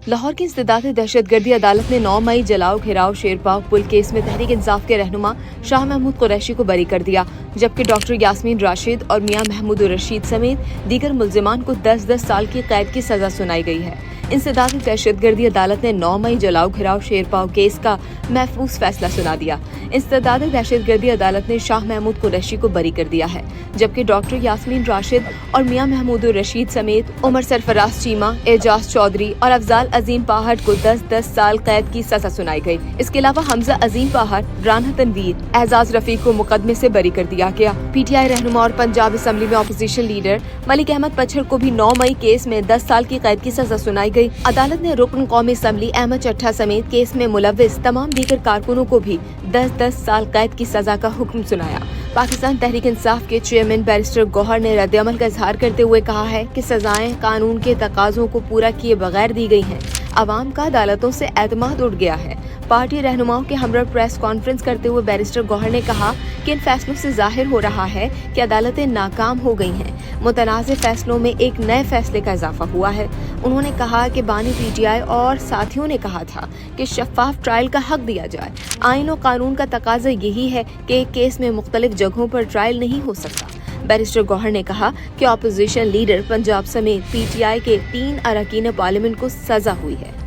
लाहौर की इंसदादी दहशतगर्दी अदालत ने 9 मई जलाओ घिराव शेरपाव पुल केस में तहरीक इंसाफ के रहनुमा शाह महमूद कुरैशी को बरी कर दिया, जबकि डॉक्टर यास्मीन राशिद और मियां महमूद रशीद समेत दीगर मुल्जिमान को 10-10 साल की कैद की सजा सुनाई गई है। इंसदादी दहशतगर्दी अदालत ने 9 मई जलाओ घिराव शेरपाव केस का महफूज फैसला सुना दिया। इंसदादी दहशतगर्दी अदालत ने शाह महमूद कुरैशी को बरी कर दिया है, जबकि डॉक्टर यास्मीन राशिद और मियां महमूद रशीद समेत उमर सरफराज चीमा, एजाज चौधरी और अफजाल अजीम पहाड़ को 10-10 साल कैद की सजा सुनाई गई। इसके अलावा हमजा अजीम पहाड़, राना तनवीर, एजाज रफीक को मुकदमे से बरी कर दिया गया। PTI रहनुमा और पंजाब असम्बली में अपोजिशन लीडर मलिक अहमद पच्छर को भी 9 मई केस में 10 साल की कैद की सजा सुनाई गई। अदालत ने रुकन कौमी असम्बली अहमद चट्ठा समेत केस में मुलव्विस तमाम दीगर कारकुनों को भी 10-10 साल कैद की सजा का हुक्म सुनाया। पाकिस्तान तहरीक इंसाफ के चेयरमैन बैरिस्टर गौहर ने रद्द-ए-अमल का इजहार करते हुए कहा है कि सजाएं कानून के तकाजों को पूरा किए बगैर दी गई हैं। अवाम का अदालतों से एतमाद उठ गया है। पार्टी रहनुमाओं के हमरा प्रेस कॉन्फ्रेंस करते हुए बैरिस्टर गौहर ने कहा कि इन फैसलों से जाहिर हो रहा है कि अदालतें नाकाम हो गई हैं। मुतनाज़े फैसलों में एक नए फैसले का इजाफा हुआ है। उन्होंने कहा कि बानी PTI और साथियों ने कहा था कि शफाफ ट्रायल का हक दिया जाए। आइन और कानून का तकाजा यही है कि एक केस में मुख्तलिफ जगहों पर ट्रायल नहीं हो सकता। बैरिस्टर गौहर ने कहा कि अपोजिशन लीडर पंजाब समेत PTI के 3 अरकान पार्लियामेंट को सजा हुई है।